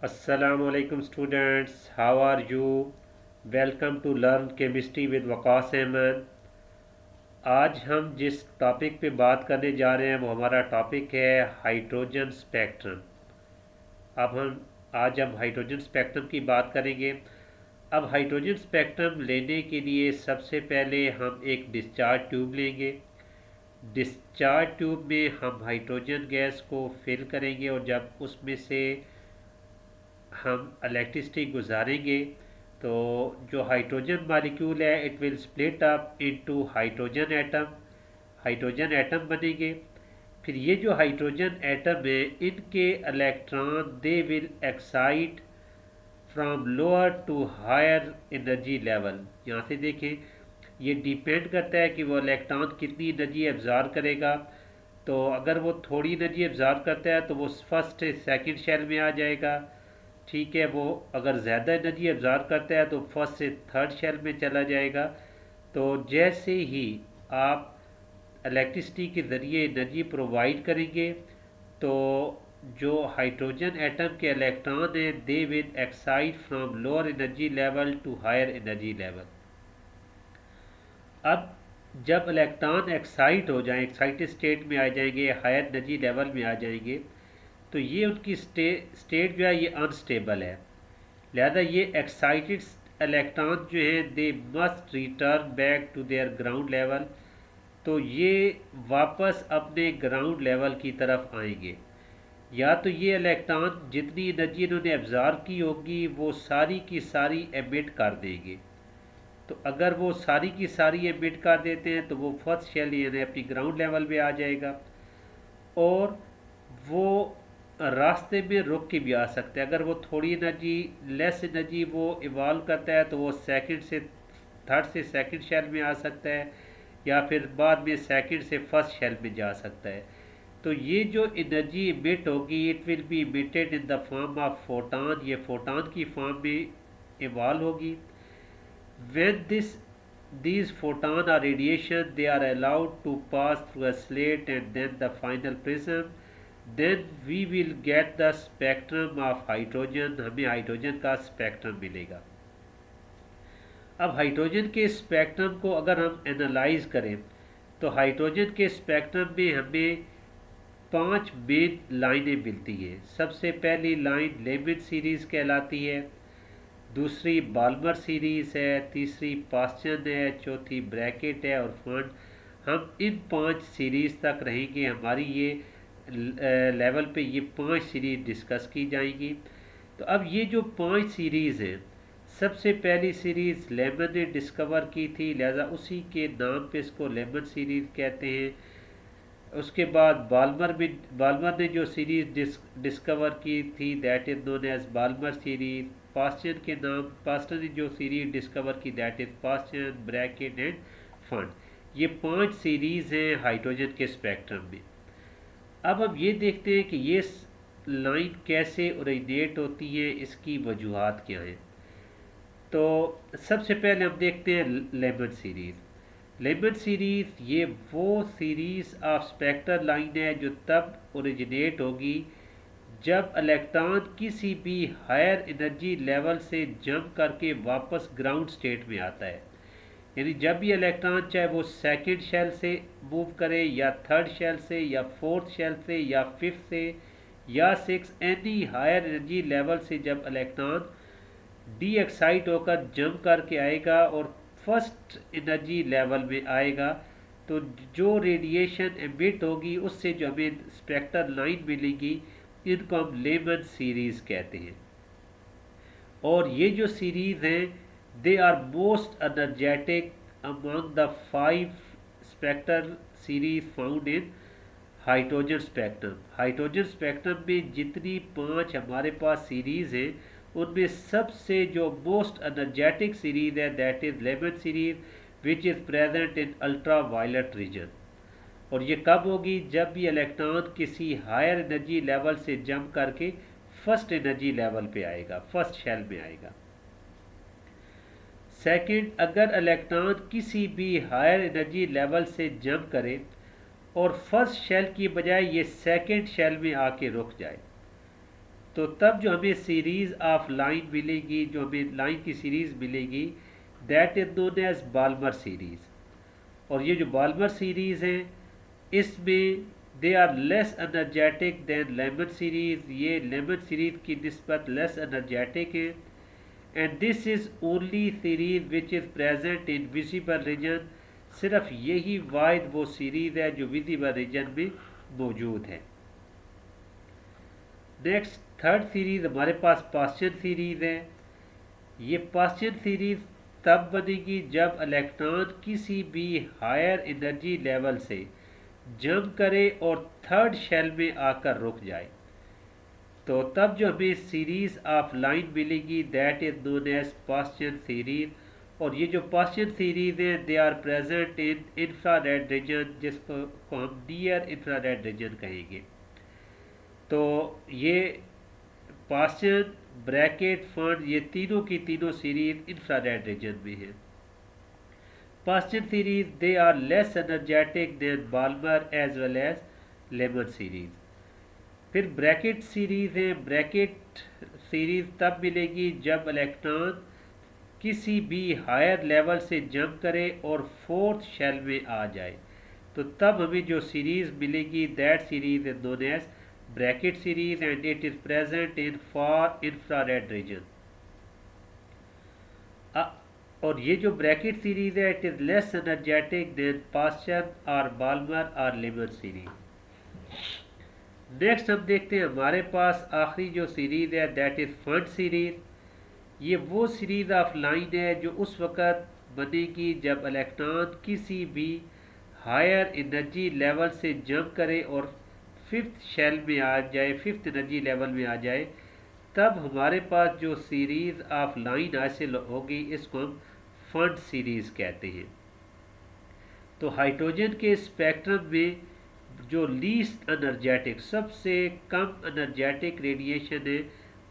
Assalamualaikum students, how are you? Welcome to Learn Chemistry with Waqas Ahmad. आज हम जिस topic पे बात करने जा रहे हैं वो हमारा टॉपिक है हाइड्रोजन स्पेक्ट्रम। अब हम आज हम हाइड्रोजन स्पेक्ट्रम की बात करेंगे। अब हाइड्रोजन स्पेक्ट्रम लेने के लिए सबसे पहले हम एक डिस्चार्ज ट्यूब लेंगे। डिस्चार्ज ट्यूब में हम हाइड्रोजन गैस को फिल करेंगे और जब उसमें से हम इलेक्ट्रिसिटी गुजारेंगे तो जो हाइड्रोजन मॉलिक्यूल है it will split up into hydrogen atom बनेंगे। फिर ये जो हाइड्रोजन एटम है इनके electron they will excite from lower to higher energy level. यहाँ से देखें, ये डिपेंड करता है कि वो इलेक्ट्रॉन कितनी एनर्जी एब्जॉर्ब करेगा। तो अगर वो थोड़ी एनर्जी एब्जॉर्ब करता है तो वो फर्स्ट से सेकंड शेल में आ जाएगा। ठीक है, वो अगर ज़्यादा एनर्जी एब्जॉर्ब करता है तो फर्स्ट से थर्ड शेल में चला जाएगा। तो जैसे ही आप इलेक्ट्रिसिटी के ज़रिए एनर्जी प्रोवाइड करेंगे तो जो हाइड्रोजन एटम के इलेक्ट्रॉन हैं they will excite from lower energy level to higher energy level. अब जब इलेक्ट्रॉन एक्साइट हो जाए, एक्साइटेड स्टेट में आ जाएंगे, हायर एनर्जी लेवल में आ जाएंगे, तो ये उनकी स्टेट जो है ये अनस्टेबल है। लिहाजा ये एक्साइटेड इलेक्ट्रॉन जो है they must return back to their ground level. तो ये वापस अपने ग्राउंड लेवल की तरफ आएंगे। या तो ये इलेक्ट्रॉन जितनी एनर्जी इन्होंने एब्जॉर्ब की होगी वो सारी की सारी एमिट कर देंगे। तो अगर वो सारी की सारी एमिट कर देते हैं तो वो फर्स्ट शेल यानी अपनी ग्राउंड लेवल पे आ जाएगा। और वो रास्ते में रुक के भी आ सकते हैं। अगर वो थोड़ी एनर्जी लेस एनर्जी वो इवॉल्व करता है तो वो सेकंड से थर्ड से सेकंड शेल में आ सकता है या फिर बाद में सेकंड से फर्स्ट शेल में जा सकता है। तो ये जो एनर्जी इमिट होगी it will be emitted in the form of photon. ये फोटॉन की फॉर्म में इवॉल्व होगी। when these photon or radiation they are allowed to pass through a slit and then the final prism, then we will get the spectrum of hydrogen। हमें hydrogen का spectrum मिलेगा। अब hydrogen के spectrum को अगर हम analyse करें तो हाइड्रोजन के स्पेक्ट्रम में हमें 5 मेन लाइनें मिलती हैं। सबसे पहली लाइन लेमन सीरीज कहलाती है, दूसरी बाल्मर सीरीज़ है, तीसरी पास्चन है, चौथी ब्रैकेट है और फंड। हम इन 5 सीरीज़ तक रहेंगे। हमारी ये लेवल पे ये 5 सीरीज़ डिस्कस की जाएंगी। तो अब ये जो 5 सीरीज़ हैं, सबसे पहली सीरीज़ लेमन ने डिस्कवर की थी, लिहाजा उसी के नाम पे इसको लेमन सीरीज़ कहते हैं। उसके बाद बाल्मर ने जो सीरीज़ डिस्कवर की थी that is known as Balmer series. Paschen ने जो सीरीज डिस्कवर की that is Paschen, Brackett and Pfund. ये 5 सीरीज हैं हाइड्रोजन के स्पेक्ट्रम में। अब हम ये देखते हैं कि ये लाइन कैसे ओरिजिनेट होती है, इसकी वजूहात क्या हैं। तो सबसे पहले हम देखते हैं लेमन सीरीज। लेमन सीरीज ये वो सीरीज ऑफ स्पेक्ट्रल लाइन है जो तब ओरिजिनेट होगी जब इलेक्ट्रॉन किसी भी हायर एनर्जी लेवल से जंप करके वापस ग्राउंड स्टेट में आता है। यानी जब भी इलेक्ट्रॉन चाहे वो सेकंड शेल से मूव करे या थर्ड शेल से या फोर्थ शेल से या फिफ्थ से या six, any higher energy level से जब इलेक्ट्रॉन डी एक्साइट होकर जंप करके आएगा और फर्स्ट एनर्जी लेवल में आएगा तो जो रेडिएशन एमिट होगी उससे जो हमें स्पेक्ट्रल लाइन मिलेगी इनको हम लेमन सीरीज कहते हैं। और ये जो सीरीज हैं they are most energetic among the 5 spectral series found in hydrogen spectrum. Hydrogen spectrum में जितनी 5 हमारे पास सीरीज हैं उनमें सबसे जो मोस्ट एनर्जेटिक सीरीज है that is Lyman series which is present in ultra violet region. और ये कब होगी? जब भी इलेक्ट्रॉन किसी हायर एनर्जी लेवल से जंप करके फर्स्ट एनर्जी लेवल पे आएगा, फर्स्ट शेल में आएगा। सेकंड, अगर इलेक्ट्रॉन किसी भी हायर एनर्जी लेवल से जंप करे और फर्स्ट शेल की बजाय ये सेकंड शेल में आके रुक जाए तो तब जो हमें सीरीज़ ऑफ लाइन मिलेगी, जो हमें लाइन की सीरीज़ मिलेगी, that is known as Balmer series. और ये जो बाल्मर सीरीज़ है इसमें they are less energetic than Lyman series, ये लेमन सीरीज़ की निस्बत लेस एनर्जेटिक है। And this is only series which is present in visible region, सिर्फ यही वाहिद वो सीरीज़ है जो विजिबल रीजन में मौजूद है। नेक्स्ट थर्ड सीरीज़ हमारे पास पास्चन सीरीज़ है। ये पास्चन सीरीज़ तब बनेगी जब इलेक्ट्रॉन किसी भी हायर एनर्जी लेवल से जंप करे और थर्ड शेल में आकर रुक जाए। तो तब जो हमें सीरीज़ ऑफ लाइन मिलेगी that is known as Paschen series. और ये जो पास्चन सीरीज़ है they are present in infrared region, जिसको हम नियर इंफ्रारेड रीजन कहेंगे। तो ये पास्चन, ब्रैकेट, फंड, ये तीनों की तीनों सीरीज इंफ्रारेड रीजन में है। Paschen series they are less energetic than Balmer as well as Lyman series. फिर ब्रैकेट सीरीज है। ब्रैकेट सीरीज तब मिलेगी जब इलेक्ट्रॉन किसी भी हायर लेवल से जंप करे और फोर्थ शेल में आ जाए। तो तब हमें जो सीरीज मिलेगी that series is known as Brackett series and it is present in far infrared region. और ये जो ब्रैकेट सीरीज है it is less energetic than Paschen और बाल्मर और लेमन सीरीज। नेक्स्ट हम देखते हैं हमारे पास आखिरी जो सीरीज है दैट इज फंड सीरीज। ये वो सीरीज ऑफ लाइन है जो उस वक़्त बनेगी जब इलेक्ट्रॉन किसी भी हायर एनर्जी लेवल से जंप करे और फिफ्थ शेल में आ जाए, फिफ्थ एनर्जी लेवल में आ जाए। तब हमारे पास जो सीरीज ऑफ लाइन हासिल होगी इसको हम फंड सीरीज कहते हैं। तो हाइड्रोजन के स्पेक्ट्रम में जो लीस्ट एनर्जेटिक, सबसे कम एनर्जेटिक रेडिएशन है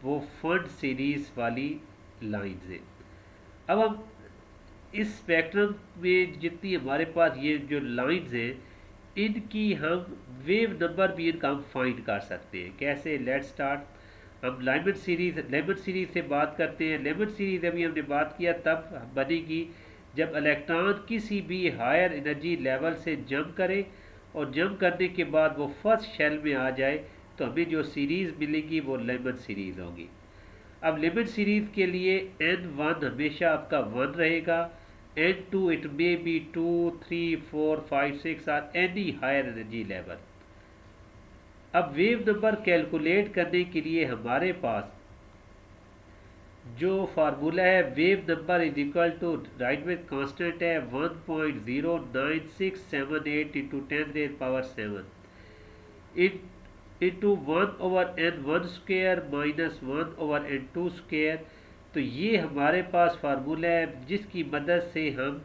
वो फंड सीरीज वाली लाइंस है। अब हम इस स्पेक्ट्रम में जितनी हमारे पास ये जो लाइंस हैं इनकी हम वेव नंबर भी इनका हम फाइंड कर सकते हैं। कैसे? Let start. हम लेमन सीरीज से बात करते हैं। लेमन सीरीज अभी हमने बात किया तब बनेगी जब इलेक्ट्रॉन किसी भी हायर एनर्जी लेवल से जंप करे और जंप करने के बाद वो फर्स्ट शेल में आ जाए, तो हमें जो सीरीज़ मिलेगी वो लेमन सीरीज़ होगी। अब लेमन सीरीज़ के लिए N1 हमेशा आपका 1 रहेगा, N2 इट मे बी 2, 3, 4, 5, 6 और एनी हायर एनर्जी लेवल। अब वेव नंबर कैलकुलेट करने के लिए हमारे पास जो फार्मूला है wave number is equal to right में कांस्टेंट है 1.09678 into 10⁻⁷ into 1/n1 square minus 1/n2 square. तो ये हमारे पास फार्मूला है जिसकी मदद से हम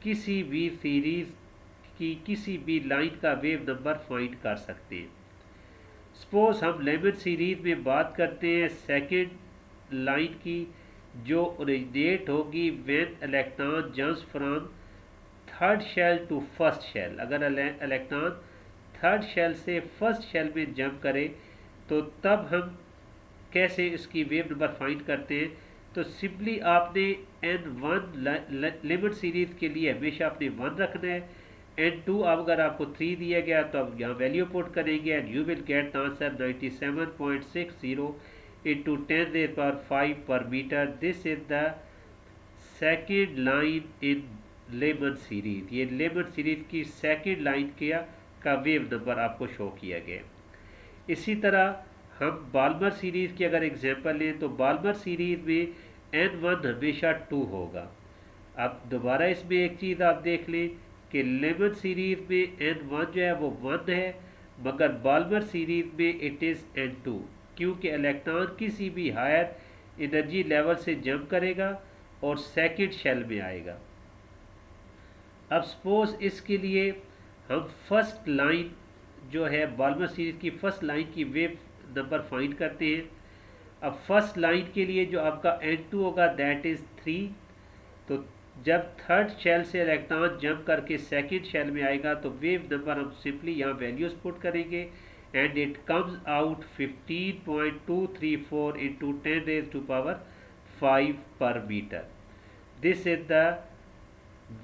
किसी भी सीरीज़ की किसी भी लाइन का वेव नंबर फाइंड कर सकते हैं। सपोज हम लेमन सीरीज में बात करते हैं सेकंड लाइन की, जो ओरिजिनेट होगी when electron jumps from third shell to first shell. अगर इलेक्ट्रॉन थर्ड शेल से फर्स्ट शेल में जंप करे तो तब हम कैसे इसकी वेव नंबर फाइंड करते हैं? तो सिंपली आपने N1 लेमन सीरीज के लिए हमेशा आपने 1 रखना है। N2 अगर आपको 3 दिया गया तो आप यहाँ वैल्यू पुट करेंगे and you will get the answer 97.60 into 10⁵ per meter. This is the second line in Lyman series. ये लेमन सीरीज की सेकेंड लाइन का वेव नंबर आपको शो किया गया। इसी तरह हम बाल्मर सीरीज की अगर एग्जांपल लें तो बाल्मर सीरीज में N1 हमेशा 2 होगा। अब दोबारा इसमें एक चीज़ आप देख लें कि लेमन सीरीज में N1 जो है वो 1 है, मगर बाल्मर सीरीज में इट इज़ N2, क्योंकि इलेक्ट्रॉन किसी भी हायर एनर्जी लेवल से जंप करेगा और सेकंड शेल में आएगा। अब सपोज इसके लिए हम फर्स्ट लाइन जो है बाल्मर सीरीज की फर्स्ट लाइन की वेव नंबर फाइंड करते हैं। अब फर्स्ट लाइन के लिए जो आपका N2 होगा दैट इज़ 3। तो जब थर्ड शेल से इलेक्ट्रॉन जंप करके सेकंड शेल में आएगा तो वेव नंबर हम सिंपली यहाँ वैल्यूज पुट करेंगे and it comes out 15.234 into 10 raised to power 5 per meter. This is the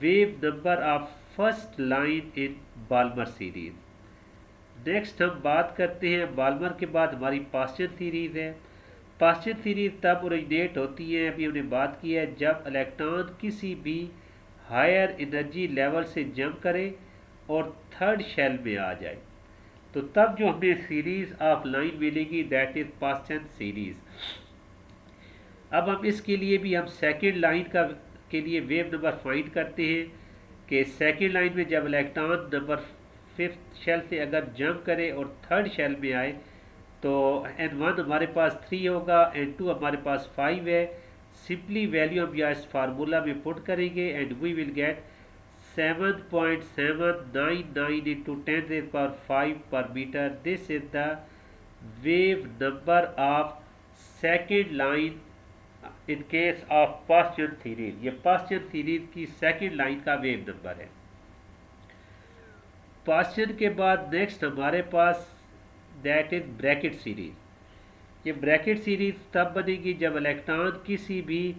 wave number of first line in Balmer series. Next हम बात करते हैं बाल्मर के बाद हमारी पास्चन सीरीज है। पास्चन सीरीज तब ओरिजिनेट होती है, अभी हमने बात की है, जब इलेक्ट्रॉन किसी भी हायर एनर्जी लेवल से जंप करे और थर्ड शेल में आ जाए, तो तब जो हमें सीरीज ऑफ लाइन मिलेगी दैट इज पास्चन सीरीज। अब हम इसके लिए भी हम सेकेंड लाइन के लिए वेव नंबर फाइंड करते हैं कि सेकेंड लाइन में जब इलेक्ट्रॉन नंबर फिफ्थ शेल से अगर जंप करे और थर्ड शेल में आए तो N1 हमारे पास 3 होगा, N2 हमारे पास 5 है। सिंपली वैल्यू हम यहाँ इस फार्मूला में पुट करेंगे and we will get 7.799 into 10 raised power 5 per meter. This is the wave number of second line in case of Paschen series. ये Paschen series की सेकेंड लाइन का वेव नंबर है। Paschen के बाद next हमारे पास that is Brackett series. ये bracket series तब बनेगी जब इलेक्ट्रॉन किसी भी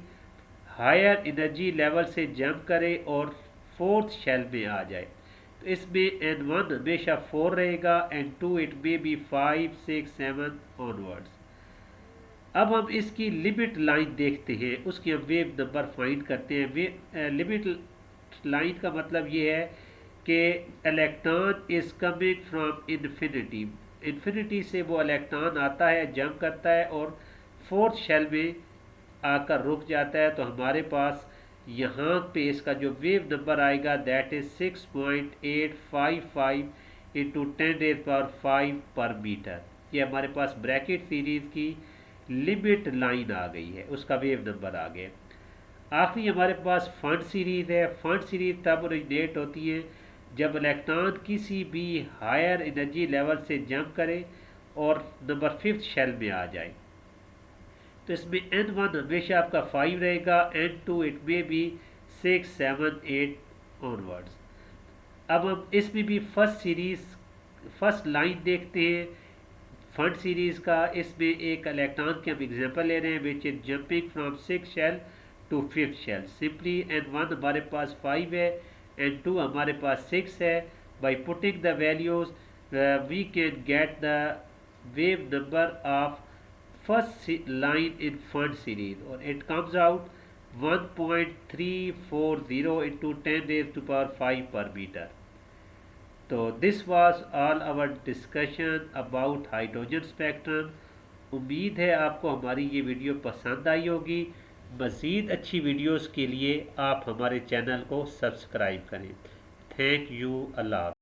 हायर एनर्जी लेवल से जंप करे और फोर्थ शेल में आ जाए। तो इसमें N1 हमेशा 4 रहेगा, N2 it may be 5, 6, 7 onwards. अब हम इसकी लिमिट लाइन देखते हैं, उसकी हम वेव नंबर फाइंड करते हैं। लिमिट लाइन का मतलब ये है कि electron is coming from infinity. Infinity से वो इलेक्ट्रॉन आता है, जंप करता है और फोर्थ शेल में आकर रुक जाता है। तो हमारे पास यहाँ पे इसका जो वेव नंबर आएगा that is 6.855 into 10 raised power 5 पर मीटर। ये हमारे पास ब्रैकेट सीरीज की लिमिट लाइन आ गई है, उसका वेव नंबर आ गया। आखिरी हमारे पास फंड सीरीज है। फंड सीरीज तब ओरिजिनेट होती है जब इलेक्ट्रॉन किसी भी हायर एनर्जी लेवल से जंप करे और नंबर फिफ्थ शेल में आ जाए। तो इसमें N1 हमेशा आपका 5 रहेगा, N2 it may be 6, 7, 8 onwards. अब हम इसमें भी फर्स्ट लाइन देखते हैं फंड सीरीज का। इसमें एक इलेक्ट्रॉन के हम एग्जांपल ले रहे हैं which is jumping from 6 shell to 5th shell. Simply N1 हमारे पास 5 है, N2 हमारे पास 6 है। By putting the values we can get the wave number of first line in Pfund series और it comes out 1.340 into 10 raised to power 5 per meter. तो this was all our discussion about hydrogen spectrum. उम्मीद है आपको हमारी ये video पसंद आई होगी। मज़ीद अच्छी वीडियोस के लिए आप हमारे चैनल को सब्सक्राइब करें। Thank you. अल्लाह।